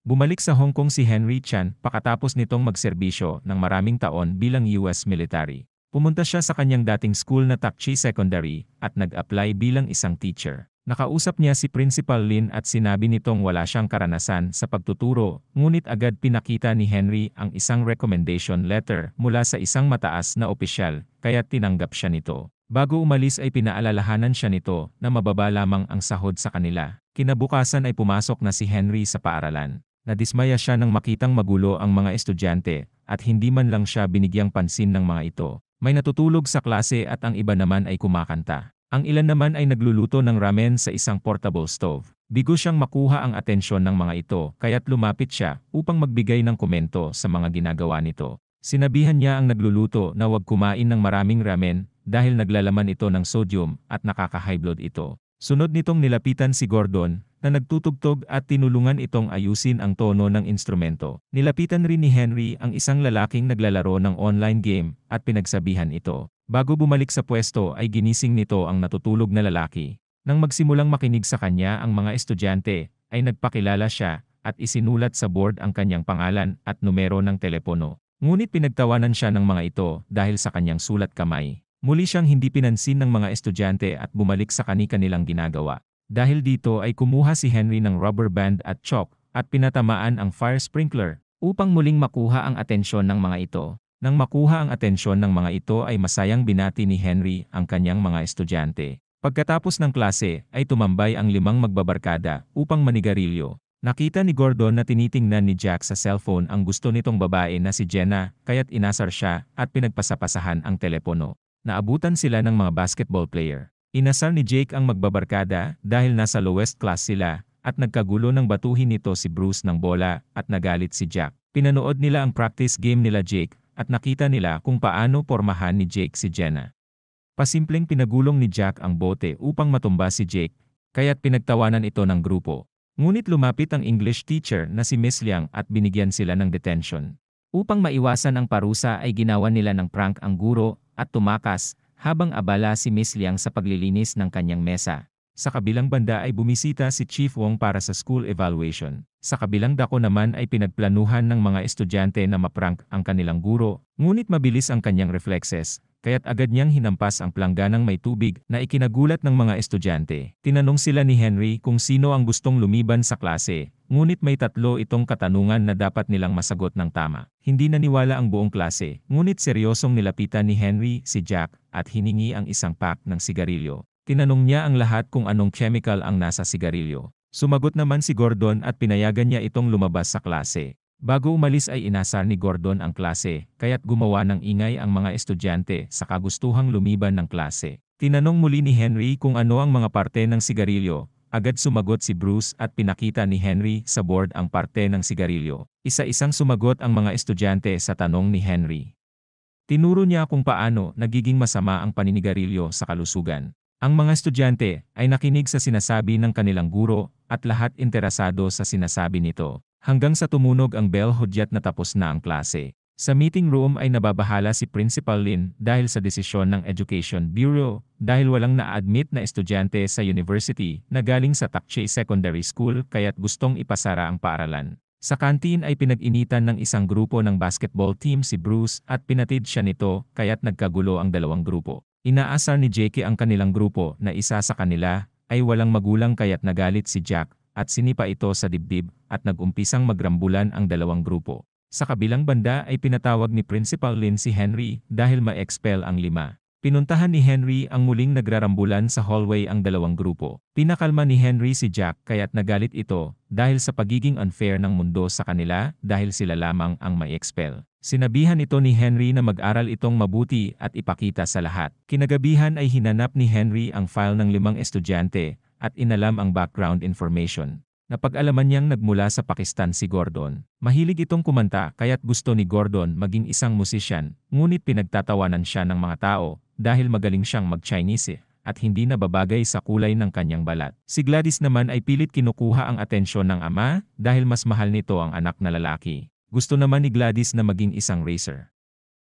Bumalik sa Hong Kong si Henry Chan pagkatapos nitong magserbisyo ng maraming taon bilang US military. Pumunta siya sa kanyang dating school na Tak Chi Secondary at nag-apply bilang isang teacher. Nakausap niya si Principal Lin at sinabi nitong wala siyang karanasan sa pagtuturo, ngunit agad pinakita ni Henry ang isang recommendation letter mula sa isang mataas na opisyal, kaya tinanggap siya nito. Bago umalis ay pinaalalahanan siya nito na mababa lamang ang sahod sa kanila. Kinabukasan ay pumasok na si Henry sa paaralan. Nadismaya siya nang makitang magulo ang mga estudyante at hindi man lang siya binigyang pansin ng mga ito. May natutulog sa klase at ang iba naman ay kumakanta. Ang ilan naman ay nagluluto ng ramen sa isang portable stove. Bigo siyang makuha ang atensyon ng mga ito kaya't lumapit siya upang magbigay ng komento sa mga ginagawa nito. Sinabihan niya ang nagluluto na huwag kumain ng maraming ramen dahil naglalaman ito ng sodium at nakaka-high blood ito. Sunod nitong nilapitan si Gordon na nagtutugtog at tinulungan itong ayusin ang tono ng instrumento. Nilapitan rin ni Henry ang isang lalaking naglalaro ng online game at pinagsabihan ito. Bago bumalik sa pwesto ay ginising nito ang natutulog na lalaki. Nang magsimulang makinig sa kanya ang mga estudyante, ay nagpakilala siya at isinulat sa board ang kanyang pangalan at numero ng telepono. Ngunit pinagtawanan siya ng mga ito dahil sa kanyang sulat kamay. Muli siyang hindi pinansin ng mga estudyante at bumalik sa kani-kanilang ginagawa. Dahil dito ay kumuha si Henry ng rubber band at chalk at pinatamaan ang fire sprinkler upang muling makuha ang atensyon ng mga ito. Nang makuha ang atensyon ng mga ito ay masayang binati ni Henry ang kanyang mga estudyante. Pagkatapos ng klase ay tumambay ang 5 magbabarkada upang manigarilyo. Nakita ni Gordon na tinitingnan ni Jack sa cellphone ang gusto nitong babae na si Jenna kaya't inasar siya at pinagpasapasahan ang telepono. Naabutan sila ng mga basketball player. Inasar ni Jake ang magbabarkada dahil nasa lowest class sila at nagkagulo ng batuhin nito si Bruce ng bola at nagalit si Jack. Pinanood nila ang practice game nila Jake at nakita nila kung paano pormahan ni Jake si Jenna. Pasimpleng pinagulong ni Jack ang bote upang matumba si Jake, kaya't pinagtawanan ito ng grupo. Ngunit lumapit ang English teacher na si Miss Liang at binigyan sila ng detention. Upang maiwasan ang parusa ay ginawa nila ng prank ang guro at tumakas habang abala si Miss Liang sa paglilinis ng kanyang mesa. Sa kabilang banda ay bumisita si Chief Wong para sa school evaluation. Sa kabilang dako naman ay pinagplanuhan ng mga estudyante na maprank ang kanilang guro, ngunit mabilis ang kanyang reflexes, kaya't agad niyang hinampas ang plangganang may tubig na ikinagulat ng mga estudyante. Tinanong sila ni Henry kung sino ang gustong lumiban sa klase, ngunit may 3 itong katanungan na dapat nilang masagot ng tama. Hindi naniwala ang buong klase, ngunit seryosong nilapitan ni Henry si Jack at hiningi ang isang pack ng sigarilyo. Tinanong niya ang lahat kung anong chemical ang nasa sigarilyo. Sumagot naman si Gordon at pinayagan niya itong lumabas sa klase. Bago umalis ay inasar ni Gordon ang klase, kaya't gumawa ng ingay ang mga estudyante sa kagustuhang lumiban ng klase. Tinanong muli ni Henry kung ano ang mga parte ng sigarilyo. Agad sumagot si Bruce at pinakita ni Henry sa board ang parte ng sigarilyo. Isa-isang sumagot ang mga estudyante sa tanong ni Henry. Tinuro niya kung paano nagiging masama ang paninigarilyo sa kalusugan. Ang mga estudyante ay nakinig sa sinasabi ng kanilang guro at lahat interesado sa sinasabi nito. Hanggang sa tumunog ang bell hudyat na tapos na ang klase. Sa meeting room ay nababahala si Principal Lin dahil sa desisyon ng Education Bureau dahil walang na-admit na estudyante sa university na galing sa Tak Chi Secondary School kaya't gustong ipasara ang paaralan. Sa kantin ay pinag-initan ng isang grupo ng basketball team si Bruce at pinatid siya nito kaya't nagkagulo ang 2 grupo. Inaasar ni Jake ang kanilang grupo na isa sa kanila ay walang magulang kaya't nagalit si Jack at sinipa ito sa dibdib at nag-umpisang magrambulan ang 2 grupo. Sa kabilang banda ay pinatawag ni Principal Lin si Henry dahil ma-expel ang 5. Pinuntahan ni Henry ang muling nagrarambulan sa hallway ang 2 grupo. Pinakalma ni Henry si Jack kaya't nagalit ito dahil sa pagiging unfair ng mundo sa kanila dahil sila lamang ang ma-expel. Sinabihan ito ni Henry na mag-aral itong mabuti at ipakita sa lahat. Kinagabihan ay hinanap ni Henry ang file ng 5 estudyante at inalam ang background information. Napag-alaman niyang nagmula sa Pakistan si Gordon. Mahilig itong kumanta kaya't gusto ni Gordon maging isang musician, ngunit pinagtatawanan siya ng mga tao dahil magaling siyang mag-Chinese at hindi nababagay sa kulay ng kanyang balat. Si Gladys naman ay pilit kinukuha ang atensyon ng ama dahil mas mahal nito ang anak na lalaki. Gusto naman ni Gladys na maging isang racer.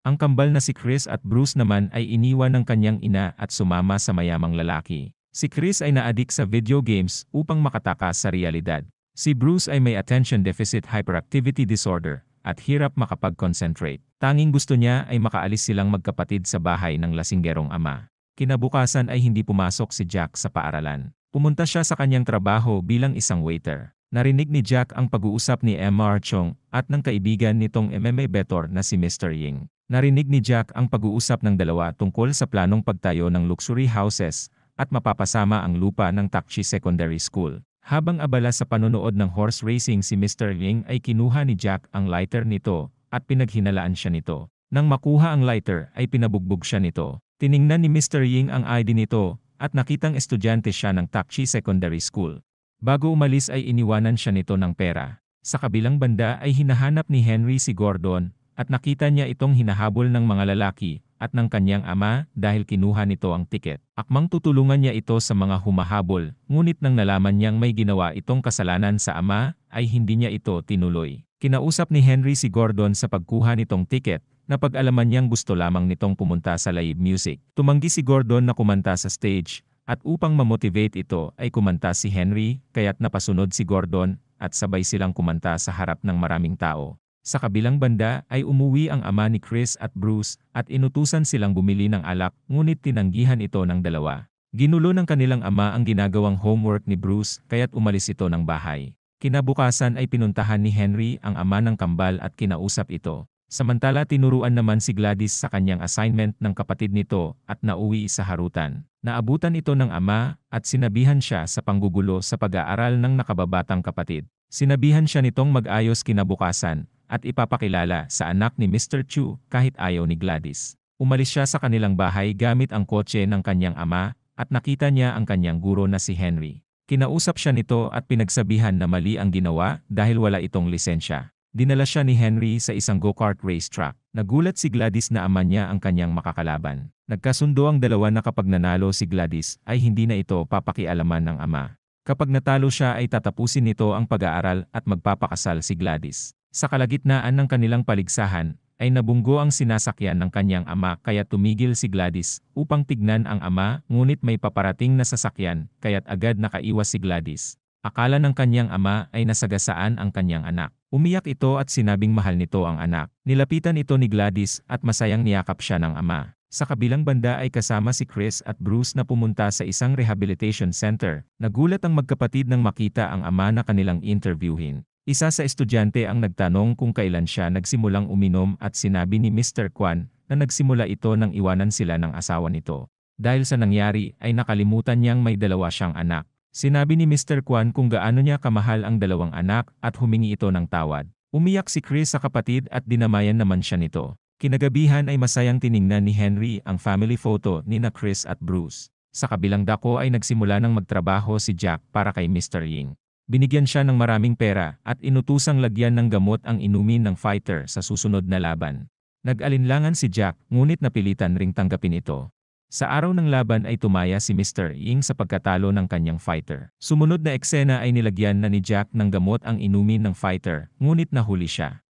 Ang kambal na si Chris at Bruce naman ay iniwan ng kanyang ina at sumama sa mayamang lalaki. Si Chris ay naadik sa video games upang makatakas sa realidad. Si Bruce ay may attention deficit hyperactivity disorder at hirap makapag-concentrate. Tanging gusto niya ay makaalis silang magkapatid sa bahay ng lasinggerong ama. Kinabukasan ay hindi pumasok si Jack sa paaralan. Pumunta siya sa kanyang trabaho bilang isang waiter. Narinig ni Jack ang pag-uusap ni Mr. Chong at ng kaibigan nitong MMA better na si Mr. Ying. Narinig ni Jack ang pag-uusap ng dalawa tungkol sa planong pagtayo ng luxury houses at mapapasama ang lupa ng Takchi Secondary School. Habang abala sa panonood ng horse racing si Mr. Ying ay kinuha ni Jack ang lighter nito at pinaghinalaan siya nito. Nang makuha ang lighter ay pinabugbog siya nito. Tiningnan ni Mr. Ying ang ID nito at nakitang estudyante siya ng Takchi Secondary School. Bago umalis ay iniwanan siya nito ng pera. Sa kabilang banda ay hinahanap ni Henry si Gordon at nakita niya itong hinahabol ng mga lalaki at ng kanyang ama dahil kinuha nito ang tiket. Akmang tutulungan niya ito sa mga humahabol, ngunit nang nalaman niyang may ginawa itong kasalanan sa ama, ay hindi niya ito tinuloy. Kinausap ni Henry si Gordon sa pagkuha nitong tiket, na pag-alaman niyang gusto lamang nitong pumunta sa live music. Tumanggi si Gordon na kumanta sa stage, at upang mamotivate ito ay kumanta si Henry, kaya't napasunod si Gordon, at sabay silang kumanta sa harap ng maraming tao. Sa kabilang banda ay umuwi ang ama ni Chris at Bruce at inutusan silang bumili ng alak, ngunit tinanggihan ito ng dalawa. Ginulo ng kanilang ama ang ginagawang homework ni Bruce kaya't umalis ito ng bahay. Kinabukasan ay pinuntahan ni Henry ang ama ng kambal at kinausap ito. Samantala tinuruan naman si Gladys sa kanyang assignment ng kapatid nito at nauwi sa harutan. Naabutan ito ng ama at sinabihan siya sa panggugulo sa pag-aaral ng nakababatang kapatid. Sinabihan siya nitong mag-ayos kinabukasan at ipapakilala sa anak ni Mr. Chu kahit ayaw ni Gladys. Umalis siya sa kanilang bahay gamit ang kotse ng kanyang ama at nakita niya ang kanyang guro na si Henry. Kinausap siya nito at pinagsabihan na mali ang ginawa dahil wala itong lisensya. Dinala siya ni Henry sa isang go-kart racetrack. Nagulat si Gladys na ama niya ang kanyang makakalaban. Nagkasundo ang dalawa na kapag nanalo si Gladys ay hindi na ito papakialaman ng ama. Kapag natalo siya ay tatapusin nito ang pag-aaral at magpapakasal si Gladys. Sa kalagitnaan ng kanilang paligsahan, ay nabunggo ang sinasakyan ng kanyang ama kaya tumigil si Gladys upang tignan ang ama ngunit may paparating na sasakyan kaya't agad nakaiwas si Gladys. Akala ng kanyang ama ay nasagasaan ang kanyang anak. Umiyak ito at sinabing mahal nito ang anak. Nilapitan ito ni Gladys at masayang niyakap siya ng ama. Sa kabilang banda ay kasama si Chris at Bruce na pumunta sa isang rehabilitation center. Nagulat ang magkapatid nang makita ang ama na kanilang interviewin. Isa sa estudyante ang nagtanong kung kailan siya nagsimulang uminom at sinabi ni Mr. Kwan na nagsimula ito nang iwanan sila ng asawa nito. Dahil sa nangyari ay nakalimutan niyang may dalawa siyang anak. Sinabi ni Mr. Kwan kung gaano niya kamahal ang dalawang anak at humingi ito ng tawad. Umiyak si Chris sa kapatid at dinamayan naman siya nito. Kinagabihan ay masayang tiningnan ni Henry ang family photo ni na Chris at Bruce. Sa kabilang dako ay nagsimula ng magtrabaho si Jack para kay Mr. Ying. Binigyan siya ng maraming pera at inutusang lagyan ng gamot ang inumin ng fighter sa susunod na laban. Nag-alinlangan si Jack ngunit napilitan ring tanggapin ito. Sa araw ng laban ay tumaya si Mr. Ying sa pagkatalo ng kanyang fighter. Sumunod na eksena ay nilagyan na ni Jack ng gamot ang inumin ng fighter ngunit nahuli siya.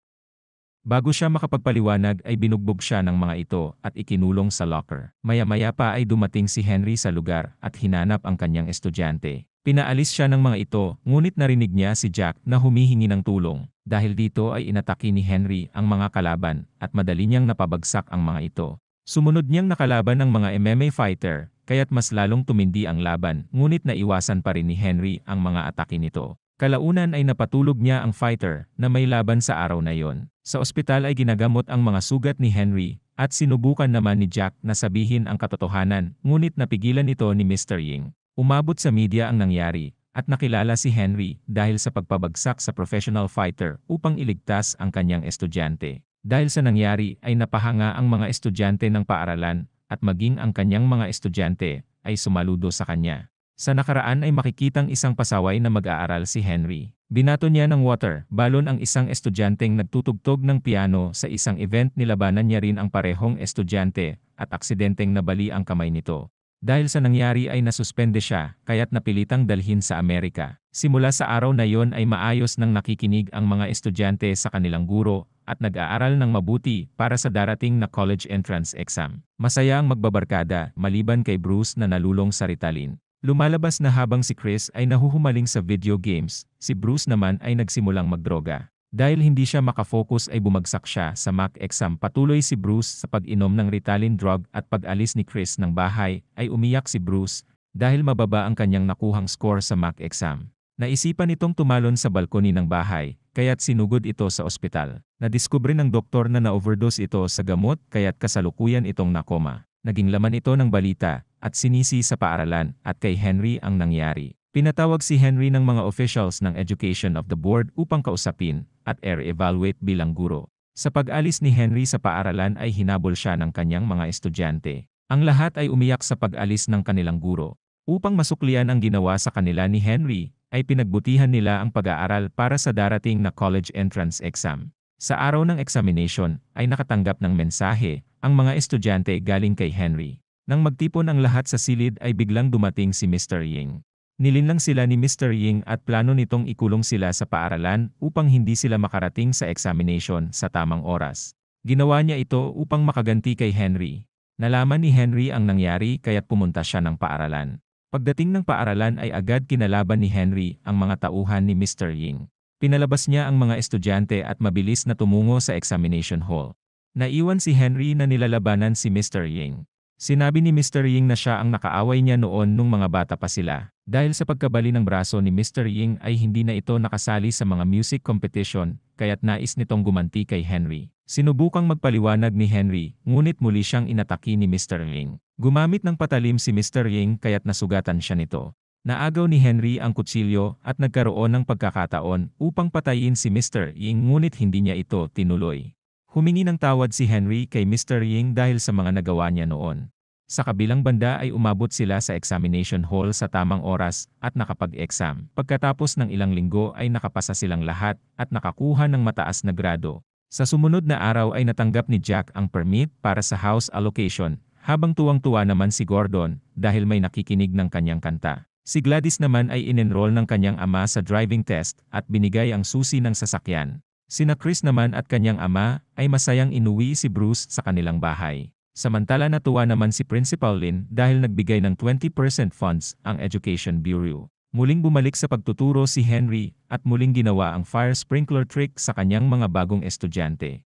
Bago siya makapagpaliwanag ay binugbog siya ng mga ito at ikinulong sa locker. Maya-maya pa ay dumating si Henry sa lugar at hinanap ang kanyang estudyante. Pinaalis siya ng mga ito, ngunit narinig niya si Jack na humihingi ng tulong. Dahil dito ay inatake ni Henry ang mga kalaban at madali niyang napabagsak ang mga ito. Sumunod niyang nakalaban ang mga MMA fighter, kaya't mas lalong tumindi ang laban, ngunit naiwasan pa rin ni Henry ang mga atake nito. Kalaunan ay napatulog niya ang fighter na may laban sa araw na yon. Sa ospital ay ginagamot ang mga sugat ni Henry at sinubukan naman ni Jack na sabihin ang katotohanan, ngunit napigilan ito ni Mr. Ying. Umabot sa media ang nangyari at nakilala si Henry dahil sa pagpabagsak sa professional fighter upang iligtas ang kanyang estudyante. Dahil sa nangyari ay napahanga ang mga estudyante ng paaralan at maging ang kanyang mga estudyante ay sumaludo sa kanya. Sa nakaraan ay makikitang isang pasaway na mag-aaral si Henry. Binato niya ng water balon ang isang estudyanteng nagtutugtog ng piano sa isang event, nilabanan niya rin ang parehong estudyante at aksidenteng nabali ang kamay nito. Dahil sa nangyari ay nasuspende siya, kaya't napilitang dalhin sa Amerika. Simula sa araw na yon ay maayos nang nakikinig ang mga estudyante sa kanilang guro at nag-aaral ng mabuti para sa darating na college entrance exam. Masaya ang magbabarkada maliban kay Bruce na nalulong sa Ritalin. Lumalabas na habang si Chris ay nahuhumaling sa video games, si Bruce naman ay nagsimulang magdroga. Dahil hindi siya makafocus ay bumagsak siya sa mock exam. Patuloy si Bruce sa pag-inom ng Ritalin drug at pag-alis ni Chris ng bahay ay umiyak si Bruce dahil mababa ang kanyang nakuhang score sa mock exam. Naisipan itong tumalon sa balkoni ng bahay, kaya't sinugod ito sa ospital. Nadiskubre ng doktor na na-overdose ito sa gamot kaya't kasalukuyan itong nakoma. Naging laman ito ng balita at sinisi sa paaralan at kay Henry ang nangyari. Pinatawag si Henry ng mga officials ng Education of the Board upang kausapin at evaluate bilang guro. Sa pag-alis ni Henry sa paaralan ay hinabol siya ng kanyang mga estudyante. Ang lahat ay umiyak sa pag-alis ng kanilang guro. Upang masuklian ang ginawa sa kanila ni Henry, ay pinagbutihan nila ang pag-aaral para sa darating na college entrance exam. Sa araw ng examination ay nakatanggap ng mensahe ang mga estudyante galing kay Henry. Nang magtipon ang lahat sa silid ay biglang dumating si Mr. Ying. Nilinlang sila ni Mr. Ying at plano nitong ikulong sila sa paaralan upang hindi sila makarating sa examination sa tamang oras. Ginawa niya ito upang makaganti kay Henry. Nalaman ni Henry ang nangyari kaya't pumunta siya ng paaralan. Pagdating ng paaralan ay agad kinalaban ni Henry ang mga tauhan ni Mr. Ying. Pinalabas niya ang mga estudyante at mabilis na tumungo sa examination hall. Naiwan si Henry na nilalabanan si Mr. Ying. Sinabi ni Mr. Ying na siya ang nakaaway niya noon nung mga bata pa sila. Dahil sa pagkabali ng braso ni Mr. Ying ay hindi na ito nakasali sa mga music competition, kaya't nais nitong gumanti kay Henry. Sinubukang magpaliwanag ni Henry, ngunit muli siyang inatake ni Mr. Ying. Gumamit ng patalim si Mr. Ying kaya't nasugatan siya nito. Naagaw ni Henry ang kutsilyo at nagkaroon ng pagkakataon upang patayin si Mr. Ying ngunit hindi niya ito tinuloy. Humingi ng tawad si Henry kay Mr. Ying dahil sa mga nagawa niya noon. Sa kabilang banda ay umabot sila sa examination hall sa tamang oras at nakapag-exam. Pagkatapos ng ilang linggo ay nakapasa silang lahat at nakakuha ng mataas na grado. Sa sumunod na araw ay natanggap ni Jack ang permit para sa house allocation, habang tuwang-tuwa naman si Gordon dahil may nakikinig ng kanyang kanta. Si Gladys naman ay in-enroll ng kanyang ama sa driving test at binigay ang susi ng sasakyan. Sina Chris naman at kanyang ama ay masayang inuwi si Bruce sa kanilang bahay. Samantala natuwa naman si Principal Lin dahil nagbigay ng 20% funds ang Education Bureau. Muling bumalik sa pagtuturo si Henry at muling ginawa ang fire sprinkler trick sa kanyang mga bagong estudyante.